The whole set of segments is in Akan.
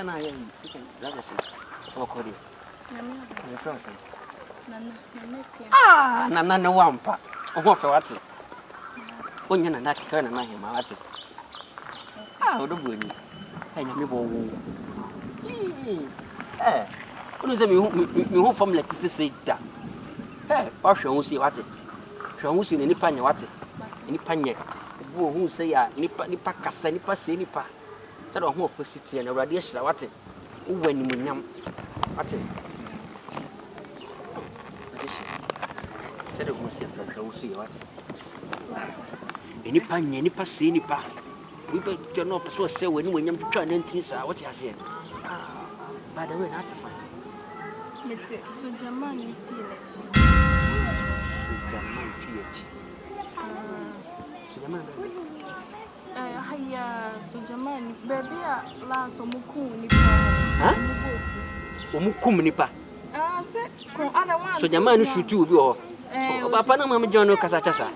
na ya yi la go se o ko di na friends nana na wampa o ho fe wate onya na ka na he ma wate o do bu ni anya me bo wo unu se mi hu fam like se da o hwe hu si wate hwe hu si ni nipa nya wate nipa nya bu hu se ya nipa kasa nipa se nipa se do ho opposite na awrade ahira wate wo wani munyam wate se do ho se hwe hu si wate nipa nya nipa se nipa we be do no person say wani munyam twa na ntini sa what you say by the way not fine so German PhD haya so German baby la so muku nipa omukum nipa se ko other one so German shoot you bi o papa na mama John no kasa chasa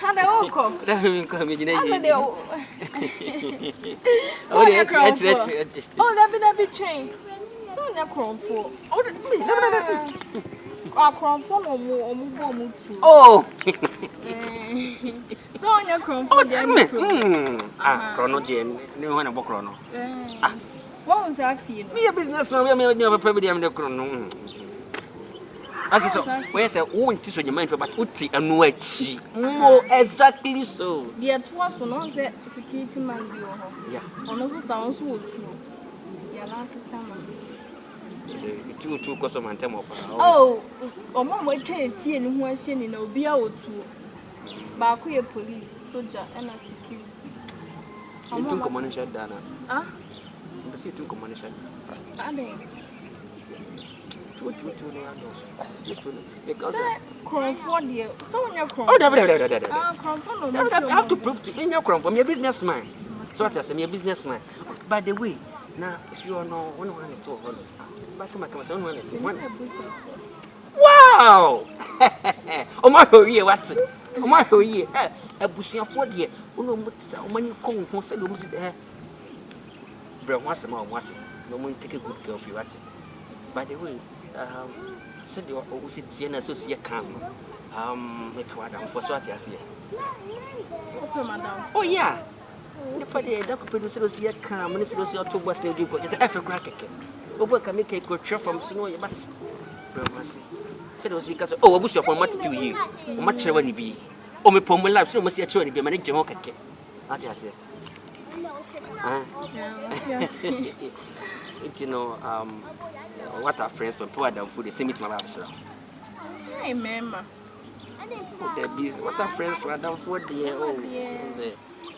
Adanko da mi ko mi jina yi oh that be train so na Komfo Komfo no mu bo mu tu so nya Komfo dey krono je ni ho na bo krono what was that feel me business na me papa bi dem de krono Ati so we say won ti so nyama nfa but uti anu achi exactly so the was no say security man bi ho yeah ono so sound so otu ya last summer tu ko so man tem opa omo mo twa fie ni ho ahye ni na obi a otu ba ko ye police soldier and security tu ko man sha dana mbasi tu ko man sha ade tu no ados because Komfo there so when you come Komfo no I have to prove to in your Komfo I'm a businessman so what I say I'm a businessman by the way now if you know one to but to my concern one wow o ma ho ye what o ma ho ye abusuafo de uno mutsa o mani kon ho se do musi de bro what's my what no one take a good care of you what by the way said you sit here so see calm make Adanko for so at here okay madam oh yeah the party that could produce so see calm and so see to boss na do just efe kra keke obo ka make go trip from snow you but bro masi said you see cause oh obusu for mat 2 years o ma kire wani bi o me pom life so mo see kire wani bi ma ne je ho keke at here it's you know what our friends from Adanko they send me to my bab's hey mama the biz what our friends from Adanko there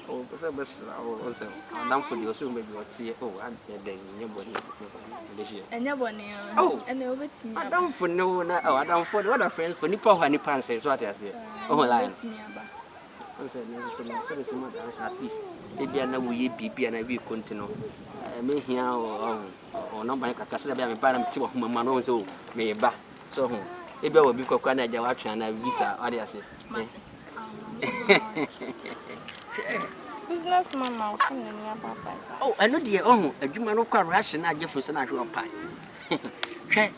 so best also Adanko they also maybe what see and then nobody and over to me Adanko no na Adanko what our friends for nipa ho nipa say so what I say line I said no so at least they be na we bibi na we continue me here or number kakasa be me para me ti wo mama no so me ba so ho e be wo bi kokwa na ja wa twa na visa what I say business mama come near papa I know the adwuma no kwa rush na agefo se na hwe opa hwe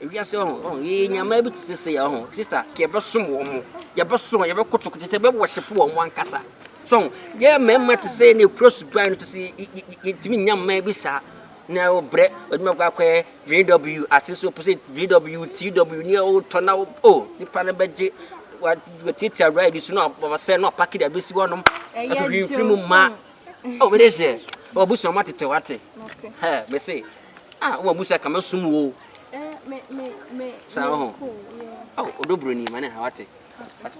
we say ye nyama bi ti se ya sister ke be som wo mo ye be som ye be kotokote te be worship wo mo ankasa so ye mema ti say ne cross brand to say yetimi nyama bi sa na obre oduma kwa VW assist opposite VW Tr0uble ni o tona ni pana beje what tita ride so no say no pack da be si wonom aso hwimfrim ma we dey say obusu ma tete wate me say wo busu ka masum wo me sa ho odobro ni ma na ha wate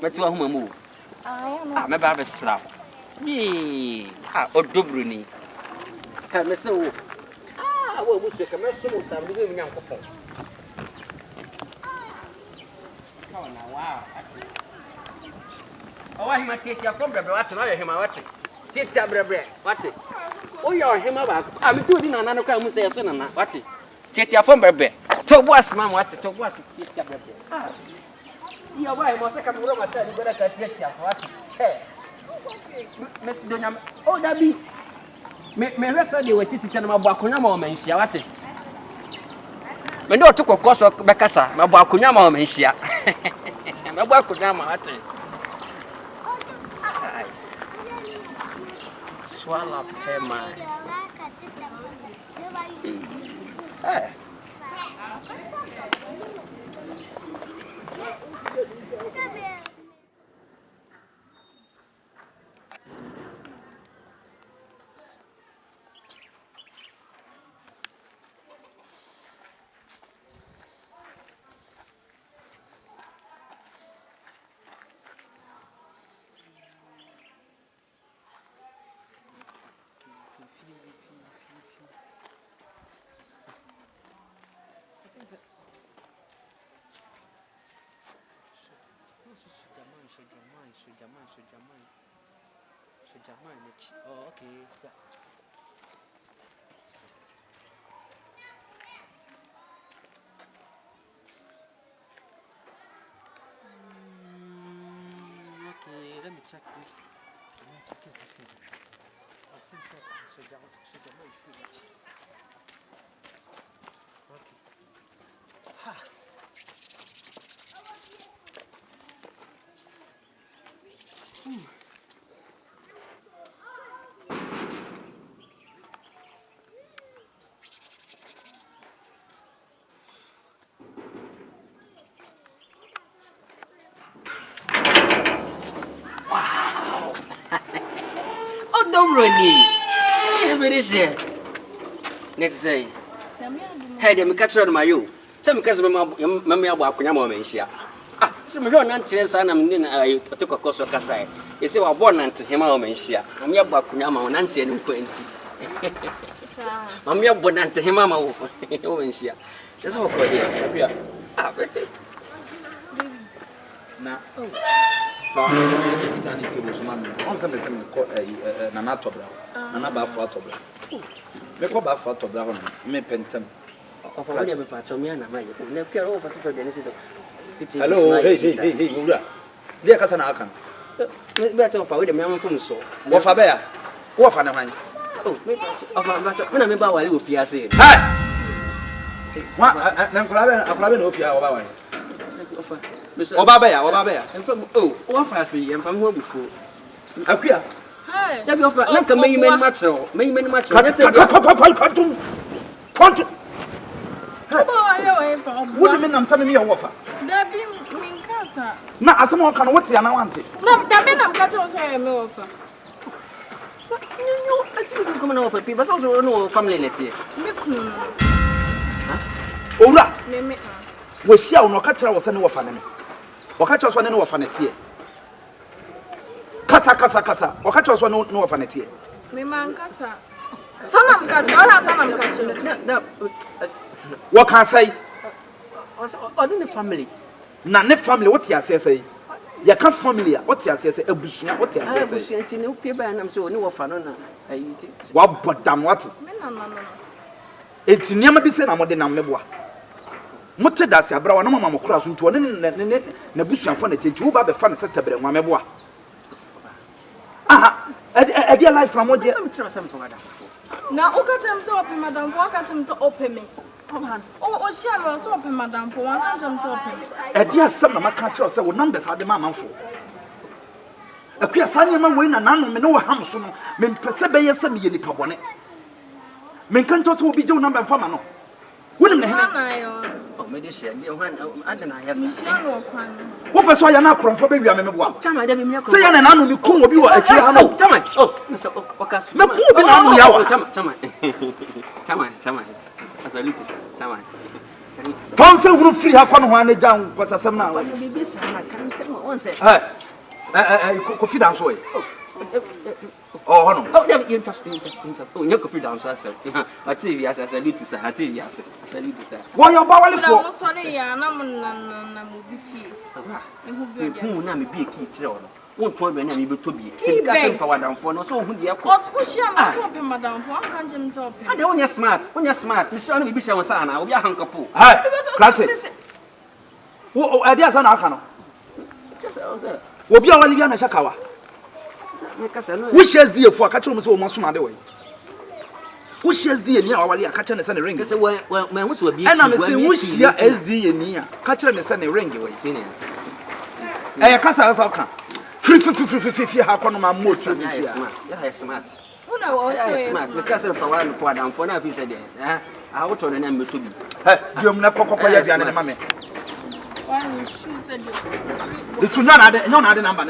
beti wa homa mu me ba be sra odobro ni me say wo wo busu ka masum sa bi mi nyankopon kawana wow oh hima tietia from brebre wate na hima wate tietia brebre wate o yo hima ba me tu di nana no kwa mu say so nana wate tietia from brebre to boss man wate to boss tietia brebre iya wa mo say ka mo mata ni goda ka tietia wate me do nyam o da bi Me resa de wati sita na mabo akonya ma o manhia wate. Me ndo to kokko so bekasa mabo akonya ma o manhia. Mabo akonya ma wate. Swallow her mind. Hey. Oh, okay. Okay, let me check this. Let me check this. I think so Jamal feel it. Okay. Ha. Don't really. Everybody say. Next say. Hey, them catch on my you. Some catch mamma about Kunyama Mensia. Ah, some run until son and then I took a course of Casai. You say, well, born unto him, Mensia. I'm your Bakunyama on Nancy and 20. I'm your born unto him, Mensia. That's all for you. Ah, better. Now. On some Nana Tobra, Nana Tobra. Make up for Tobra, me pentam. Hello, hey, dear cousin Akan. Better for the man from so. What for bear? What for the man? Oh, when I'm about you, Fiassy. Hi! What? I'm grabbing off your Obabaya. I'm from what I see, I'm from home before. Aquia. Hi. Let me offer like a main macho. Main macho. What do you mean I'm telling you offer? There be mean casa. Now, as someone can what's the want it? No, that mean I'm got to say me offer. You I think you come over people, but also no family net here. Ora. We shall no catch us any offer. Catch us one no offer net here. Kasa. Catch us one no offer net here. Me man kasa. Sanam catch, ora sanam catch. What can I say? Ordinary family. Na ne family, what you say? You can't family, what you say? A bushia, what you say? No people, and I'm so no offer. What but damn what? It's never the same. I'm not the number. Mutte da se abra wana mama mokura so nto ne busuan fo na techi wo ba be fa na setable nwa meboa aha e dia life from oje na o ka tem so open madam ko ka tem so open me o share me so open madam ko wan ka tem so open me e dia sam na maka kire so wo numbers ade ma manfo akua sanye ma we na nanu me ne wo ham so no me mpese be yesam ye nipa bone me kan to so obi je wo number fa ma no wo ne hene medicine you want adana yes what person ya na kronfo be wiame meboa chama da me say ya na nanu mi kun obi wo akire ha no chama Mr. Okas me kun obi na anu ya wa chama salute chama salute ton se hunu free ha kwa no ho anajan kwasasam na wa bibi sa na kan tell one say confidence way oh hono oh yeah you touch oh you confidence yourself but TV as salute sir TV as salute sir what you ba wale for no sorry ya na mo bi fie ehu na me bi eki kire ono won to be na me beto bi ka se mpa wadamfo no so hu de ekọ ko shia ma so be madamfo an kan jem so be ade wonya smart me so no bi hia won sa na obi ahankapo hai klache wo ade asa na aka no obi awali bia na shakawa we shares the for catch me so mo so na de we Who shares the near our catcher and send a ring? Because when was will be And I'm saying, who share SD near catcher and send a ring away. Eh, Casa Saka. Free, how come my most smart. Who know also Smart because of one for down for now, he said, I will turn the number to be. Jim Napoya and Mammy. one shoes said It should not add none other number.